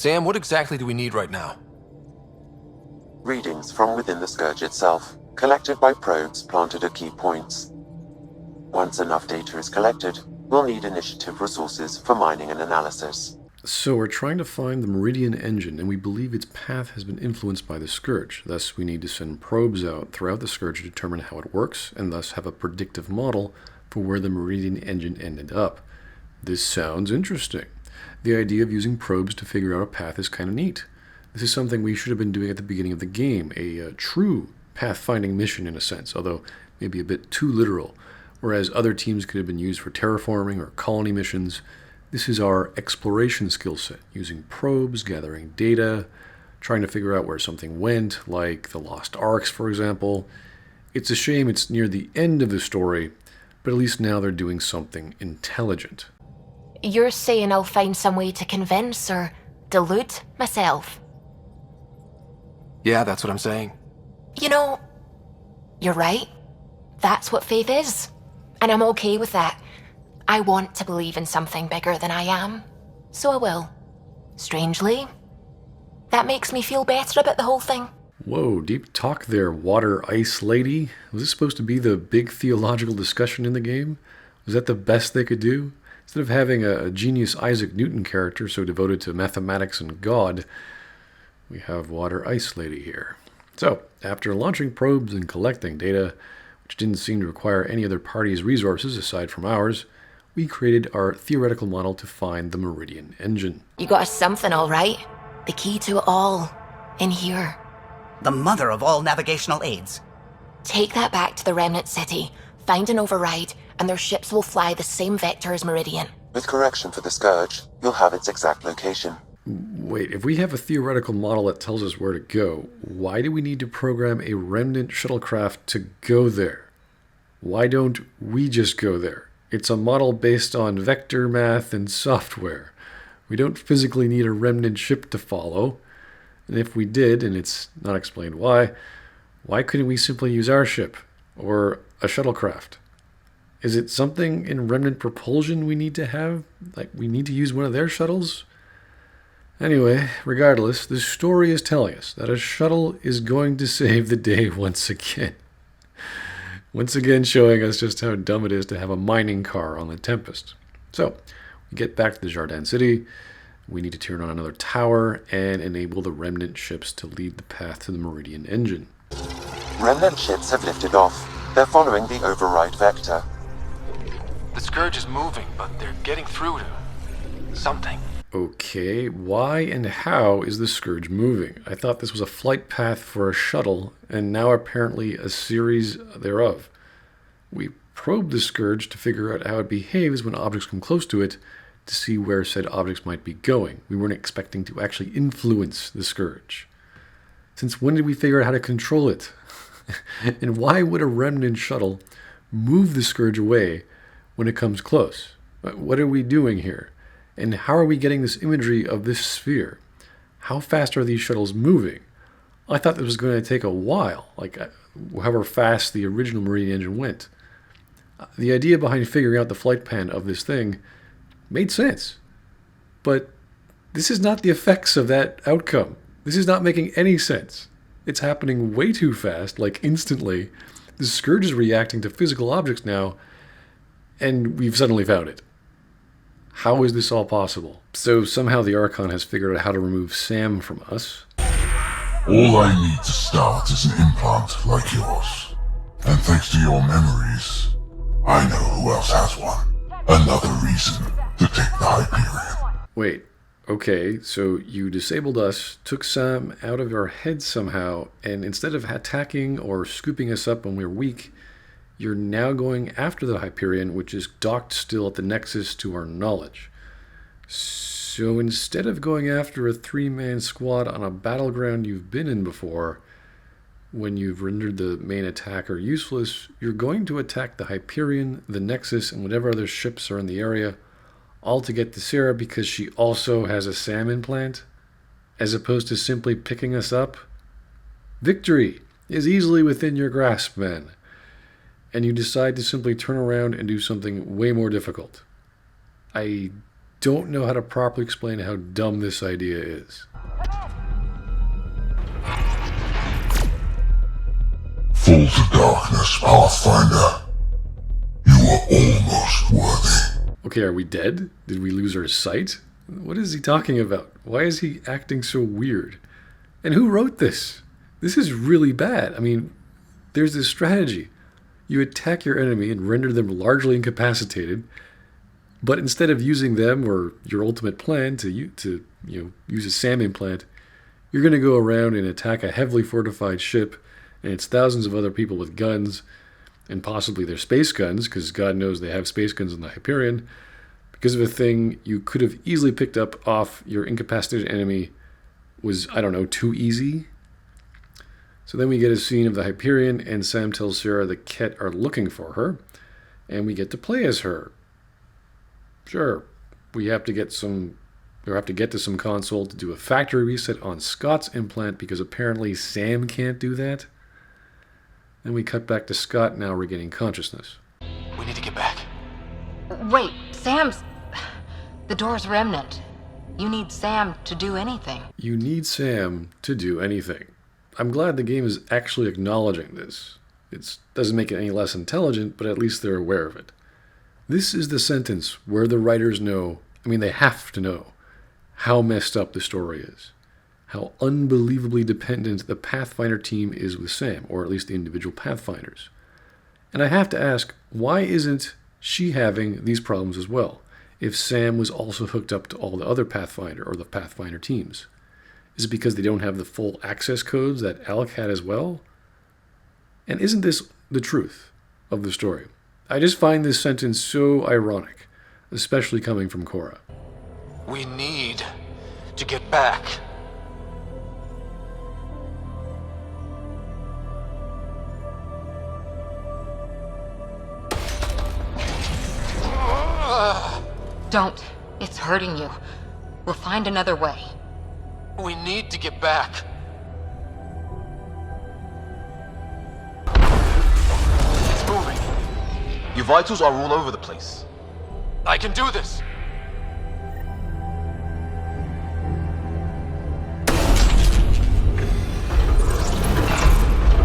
Sam, what exactly do we need right now? Readings from within the scourge itself, collected by probes planted at key points. Once enough data is collected, we'll need initiative resources for mining and analysis. So we're trying to find the Meridian engine, and we believe its path has been influenced by the scourge. Thus, we need to send probes out throughout the scourge to determine how it works, and thus have a predictive model for where the Meridian engine ended up. This sounds interesting. The idea of using probes to figure out a path is kind of neat. This is something we should have been doing at the beginning of the game, a true pathfinding mission in a sense, although maybe a bit too literal. Whereas other teams could have been used for terraforming or colony missions, this is our exploration skill set, using probes, gathering data, trying to figure out where something went, like the Lost Arks, for example. It's a shame it's near the end of the story, but at least now they're doing something intelligent. You're saying I'll find some way to convince or delude myself? Yeah, that's what I'm saying. You know, you're right. That's what faith is. And I'm okay with that. I want to believe in something bigger than I am. So I will. Strangely, that makes me feel better about the whole thing. Whoa, deep talk there, water ice lady. Was this supposed to be the big theological discussion in the game? Was that the best they could do? Instead of having a genius Isaac Newton character so devoted to mathematics and God, we have water ice lady here. So, after launching probes and collecting data, which didn't seem to require any other party's resources aside from ours, we created our theoretical model to find the Meridian engine. You got us something, all right. The key to it all. In here. The mother of all navigational aids. Take that back to the Remnant city, find an override, and their ships will fly the same vector as Meridian. With correction for the scourge, you'll have its exact location. Wait, if we have a theoretical model that tells us where to go, why do we need to program a Remnant shuttlecraft to go there? Why don't we just go there? It's a model based on vector math and software. We don't physically need a Remnant ship to follow. And if we did, and it's not explained why couldn't we simply use our ship? Or a shuttlecraft? Is it something in Remnant propulsion we need to have? Like, we need to use one of their shuttles? Anyway, regardless, the story is telling us that a shuttle is going to save the day once again. Once again showing us just how dumb it is to have a mining car on the Tempest. So, we get back to the Jardin City. We need to turn on another tower and enable the Remnant ships to lead the path to the Meridian engine. Remnant ships have lifted off. They're following the override vector. The scourge is moving, but they're getting through to something. Okay, why and how is the Scourge moving? I thought this was a flight path for a shuttle, and now apparently a series thereof. We probed the Scourge to figure out how it behaves when objects come close to it, to see where said objects might be going. We weren't expecting to actually influence the Scourge. Since when did we figure out how to control it? And why would a Remnant shuttle move the Scourge away when it comes close? What are we doing here? And how are we getting this imagery of this sphere? How fast are these shuttles moving? I thought this was going to take a while, like however fast the original Meridian engine went. The idea behind figuring out the flight plan of this thing made sense. But this is not the effects of that outcome. This is not making any sense. It's happening way too fast, like instantly. The Scourge is reacting to physical objects now, and we've suddenly found it. How is this all possible? So somehow the Archon has figured out how to remove Sam from us. All I need to start is an implant like yours. And thanks to your memories, I know who else has one. Another reason to take the Hyperion. Wait, okay, so you disabled us, took Sam out of our heads somehow, and instead of attacking or scooping us up when we're weak, you're now going after the Hyperion, which is docked still at the Nexus to our knowledge. So instead of going after a 3-man squad on a battleground you've been in before, when you've rendered the main attacker useless, you're going to attack the Hyperion, the Nexus, and whatever other ships are in the area, all to get to Sarah because she also has a Sam implant, as opposed to simply picking us up? Victory is easily within your grasp, men. And you decide to simply turn around and do something way more difficult. I don't know how to properly explain how dumb this idea is. Fall to darkness, Pathfinder. You are almost worthy. Okay, are we dead? Did we lose our sight? What is he talking about? Why is he acting so weird? And who wrote this? This is really bad. I mean, there's this strategy. You attack your enemy and render them largely incapacitated, but instead of using them or your ultimate plan to use a SAM implant, you're going to go around and attack a heavily fortified ship, and it's thousands of other people with guns, and possibly their space guns, because God knows they have space guns in the Hyperion, because of a thing you could have easily picked up off your incapacitated enemy was, I don't know, too easy. So then we get a scene of the Hyperion, and Sam tells Sarah that Ket are looking for her, and we get to play as her. Sure, we have to get to some console to do a factory reset on Scott's implant because apparently Sam can't do that. Then we cut back to Scott now regaining consciousness. We need to get back. Wait, Sam's... The door's Remnant. You need Sam to do anything. You need Sam to do anything. I'm glad the game is actually acknowledging this. It doesn't make it any less intelligent, but at least they're aware of it. This is the sentence where the writers know, they have to know, how messed up the story is. How unbelievably dependent the Pathfinder team is with Sam, or at least the individual Pathfinders. And I have to ask, why isn't she having these problems as well, if Sam was also hooked up to all the other Pathfinder or the Pathfinder teams? Is it because they don't have the full access codes that Alec had as well? And isn't this the truth of the story? I just find this sentence so ironic, especially coming from Cora. We need to get back. Don't. It's hurting you. We'll find another way. We need to get back. It's moving. Your vitals are all over the place. I can do this.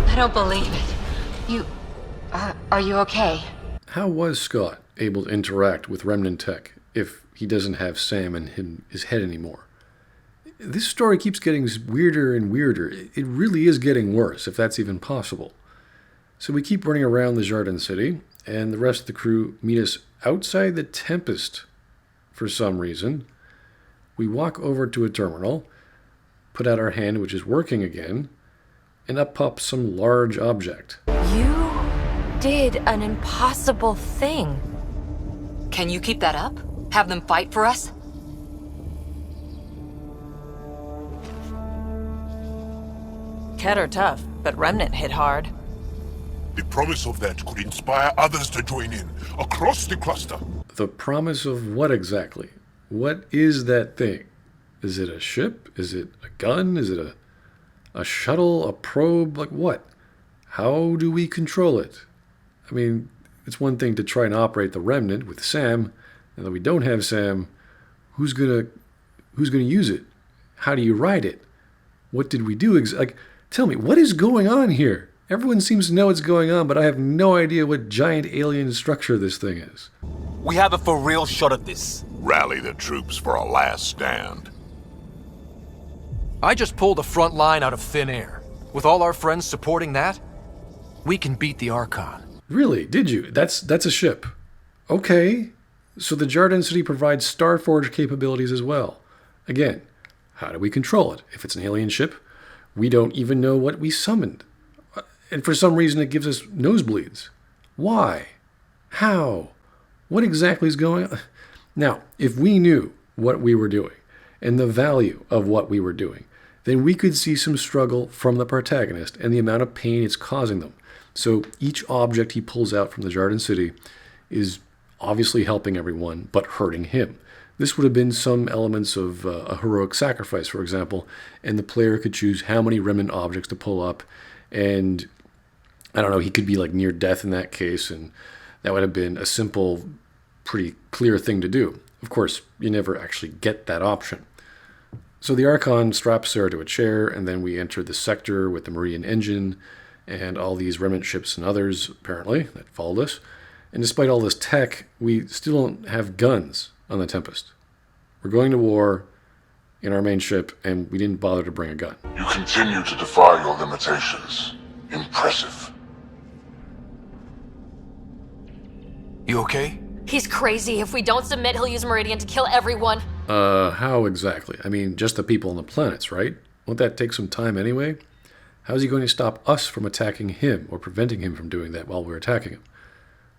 I don't believe it. You... Are you okay? How was Scott able to interact with Remnant tech if he doesn't have Sam in his head anymore? This story keeps getting weirder and weirder. It really is getting worse, if that's even possible. So we keep running around the Jardin City, and the rest of the crew meet us outside the Tempest for some reason. We walk over to a terminal, put out our hand, which is working again, and up pops some large object. You did an impossible thing. Can you keep that up? Have them fight for us? Ket are tough, but Remnant hit hard. The promise of that could inspire others to join in, across the cluster. The promise of what exactly? What is that thing? Is it a ship? Is it a gun? Is it a shuttle? A probe? Like what? How do we control it? It's one thing to try and operate the Remnant with Sam, and then we don't have Sam. Who's gonna use it? How do you ride it? What did we do? Tell me, what is going on here? Everyone seems to know what's going on, but I have no idea what giant alien structure this thing is. We have a for real shot at this. Rally the troops for a last stand. I just pulled a front line out of thin air. With all our friends supporting that, we can beat the Archon. Really? Did you? That's a ship. Okay. So the Jardin City provides Starforge capabilities as well. Again, how do we control it? If it's an alien ship, we don't even know what we summoned. And for some reason it gives us nosebleeds. Why? How? What exactly is going on? Now, if we knew what we were doing and the value of what we were doing, then we could see some struggle from the protagonist and the amount of pain it's causing them. So each object he pulls out from the Jardin City is obviously helping everyone, but hurting him. This would have been some elements of a heroic sacrifice, for example, and the player could choose how many Remnant objects to pull up, and I don't know, he could be near death in that case, and that would have been a simple, pretty clear thing to do. Of course, you never actually get that option. So the Archon straps Sarah to a chair, and then we enter the sector with the Meridian engine and all these remnant ships and others, apparently, that followed us. And despite all this tech, we still don't have guns on the Tempest. We're going to war in our main ship, and we didn't bother to bring a gun. You continue to defy your limitations. Impressive. You okay? He's crazy. If we don't submit, he'll use Meridian to kill everyone. How exactly? I mean, just the people on the planets, right? Won't that take some time anyway? How's he going to stop us from attacking him, or preventing him from doing that while we're attacking him?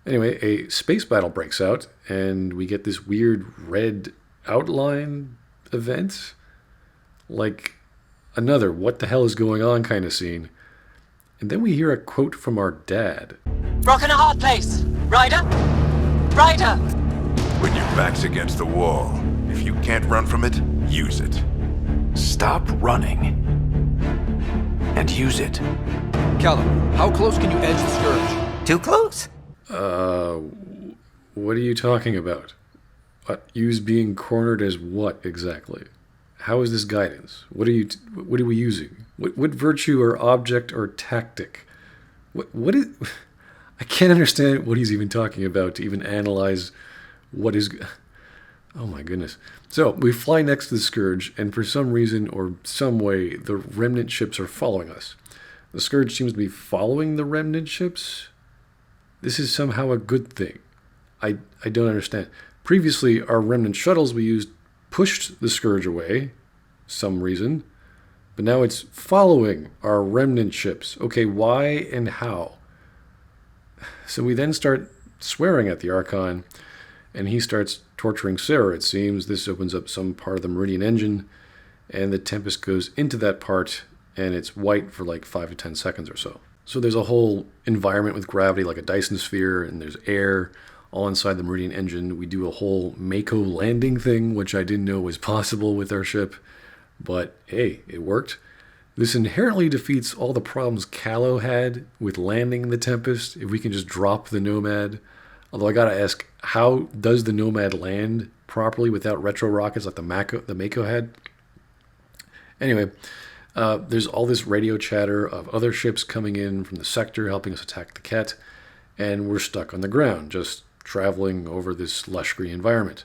Anyway, a space battle breaks out, and we get this weird red outline event. Like another what the hell is going on kind of scene. And then we hear a quote from our dad. Rock in a hard place! Ryder? Ryder! When your back's against the wall, if you can't run from it, use it. Stop running. And use it. Callum, how close can you edge the Scourge? Too close? What are you talking about? Use being cornered as what exactly? How is this guidance? What are we using? What virtue or object or tactic? What is... I can't understand what he's even talking about to even analyze what is... Oh my goodness. So, we fly next to the Scourge, and for some reason or some way, the Remnant ships are following us. The Scourge seems to be following the Remnant ships? This is somehow a good thing. I don't understand. Previously, our Remnant shuttles we used pushed the Scourge away, some reason, but now it's following our Remnant ships. Okay, why and how? So we then start swearing at the Archon, and he starts torturing Sarah, it seems. This opens up some part of the Meridian engine, and the Tempest goes into that part, and it's white for like 5 to 10 seconds or so. So there's a whole environment with gravity, like a Dyson sphere, and there's air all inside the Meridian engine. We do a whole Mako landing thing, which I didn't know was possible with our ship, but hey, it worked. This inherently defeats all the problems Callow had with landing the Tempest, if we can just drop the Nomad. Although I gotta ask, how does the Nomad land properly without retro rockets like the Mako had? Anyway, there's all this radio chatter of other ships coming in from the sector helping us attack the Ket, and we're stuck on the ground, just traveling over this lush green environment.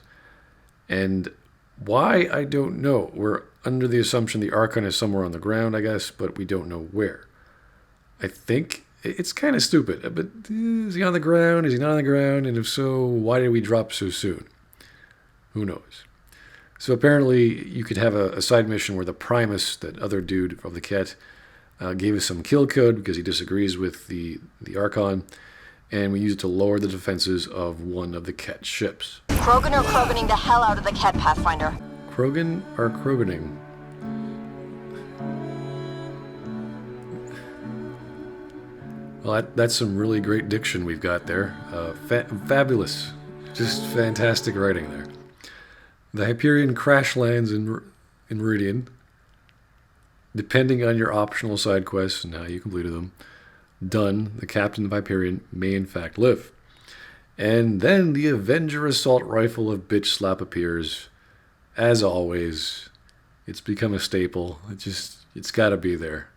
And why, I don't know. We're under the assumption the Archon is somewhere on the ground, I guess, but we don't know where. I think it's kind of stupid, but is he on the ground? Is he not on the ground? And if so, why did we drop so soon? Who knows? So apparently you could have a side mission where the Primus, that other dude of the Ket, gave us some kill code because he disagrees with the Archon, and we use it to lower the defenses of one of the Ket ships. Krogan are Kroganing the hell out of the Ket, Pathfinder. Krogan are Kroganing. Well, that's some really great diction we've got there. Fabulous. Just fantastic writing there. The Hyperion crash lands in Meridian. Depending on your optional side quests and how you completed them, done, the captain of Hyperion may in fact live. And then the Avenger assault rifle of bitch slap appears. As always, it's become a staple. It's got to be there.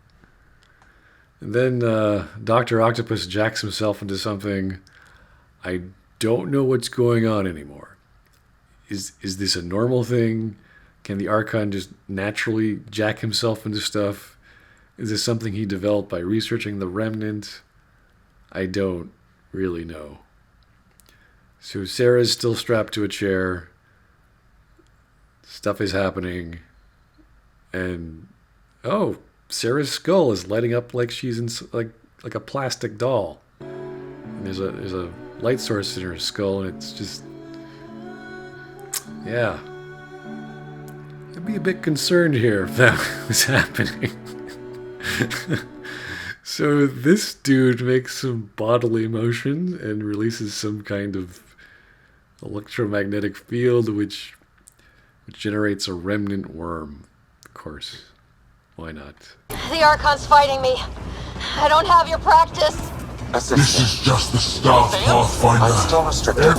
And then Dr. Octopus jacks himself into something. I don't know what's going on anymore. Is this a normal thing? Can the Archon just naturally jack himself into stuff? Is this something he developed by researching the Remnant? I don't really know. So Sarah's still strapped to a chair. Stuff is happening. And oh, Sarah's skull is lighting up like she's in like a plastic doll. And there's a light source in her skull, and it's just, yeah. I'd be a bit concerned here if that was happening. So this dude makes some bodily motion and releases some kind of electromagnetic field which generates a remnant worm. Of course. Why not? The Archon's fighting me. I don't have your practice. This is just the start, Pathfinder. I'm still restricted.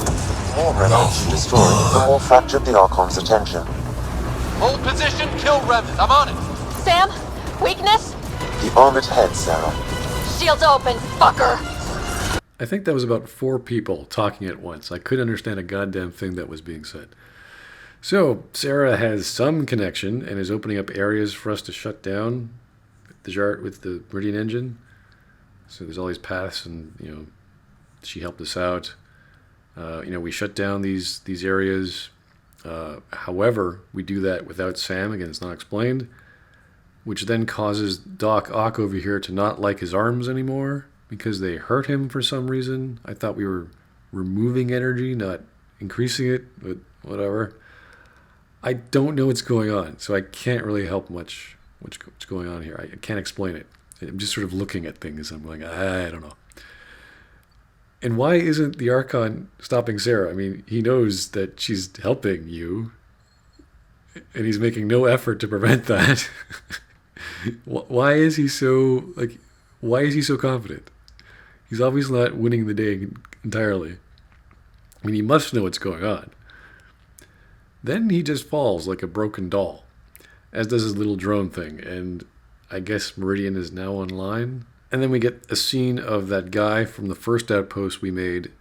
more remnants you destroy, the more fractured the Archon's attention. Hold position, kill Remnant. I'm on it. Sam? Weakness? The armored head, Sarah. Shields open, fucker! I think that was about 4 people talking at once. I couldn't understand a goddamn thing that was being said. So, Sarah has some connection and is opening up areas for us to shut down with the Meridian engine. So there's all these paths, and, she helped us out. We shut down these areas. However, we do that without Sam. Again, it's not explained. Which then causes Doc Ock over here to not like his arms anymore because they hurt him for some reason. I thought we were removing energy, not increasing it, but whatever. I don't know what's going on, so I can't really help much what's going on here. I can't explain it. I'm just sort of looking at things. I'm going, I don't know. And why isn't the Archon stopping Sarah? I mean, he knows that she's helping you, and he's making no effort to prevent that. Why is he so confident? He's obviously not winning the day entirely. I mean, he must know what's going on. Then he just falls like a broken doll, as does his little drone thing, and I guess Meridian is now online. And then we get a scene of that guy from the first outpost we made.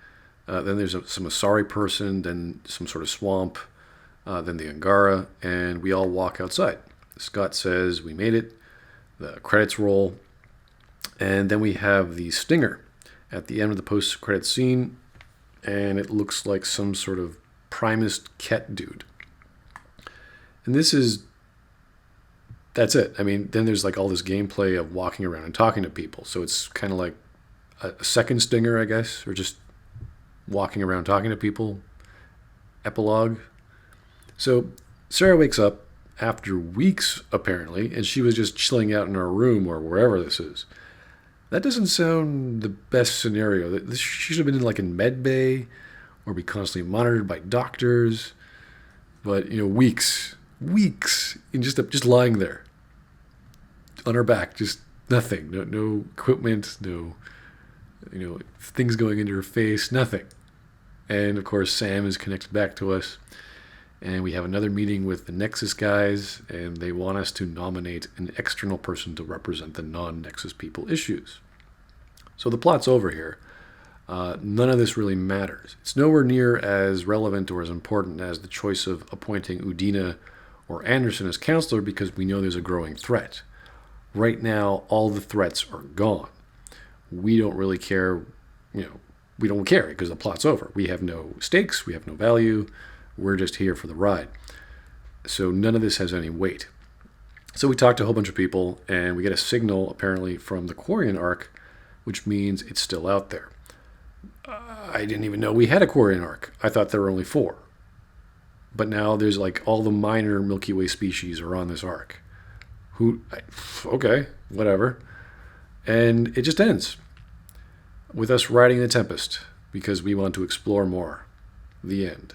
Then there's some Asari person, then some sort of swamp, then the Angara, and we all walk outside. Scott says we made it. The credits roll. And then we have the Stinger at the end of the post-credit scene, and it looks like some sort of Primus Ket dude. And that's it. I mean, then there's like all this gameplay of walking around and talking to people. So it's kind of like a second Stinger, I guess, or just walking around talking to people. Epilogue. So Sarah wakes up after weeks, apparently, and she was just chilling out in her room or wherever this is. That doesn't sound the best scenario. She should have been in med bay or be constantly monitored by doctors. But, weeks in just lying there on her back, just nothing, no equipment, no, things going into her face, nothing. And of course, Sam is connected back to us, and we have another meeting with the Nexus guys, and they want us to nominate an external person to represent the non-Nexus people issues. So the plot's over here. None of this really matters. It's nowhere near as relevant or as important as the choice of appointing Udina or Anderson as counselor, because we know there's a growing threat. Right now, all the threats are gone. We don't really care, we don't care because the plot's over. We have no stakes, we have no value, we're just here for the ride. So none of this has any weight. So we talked to a whole bunch of people, and we get a signal, apparently, from the Quarian arc, which means it's still out there. I didn't even know we had a Quarian arc. I thought there were only 4. But now there's all the minor Milky Way species are on this arc. Okay, whatever. And it just ends with us riding the Tempest because we want to explore more. The end.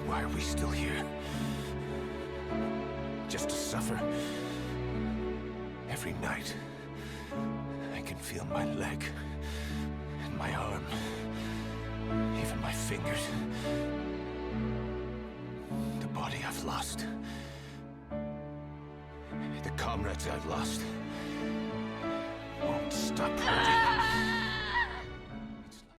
Why are we still here? Just to suffer? Every night, I can feel my leg and my arm. Even my fingers. The body I've lost. The comrades I've lost.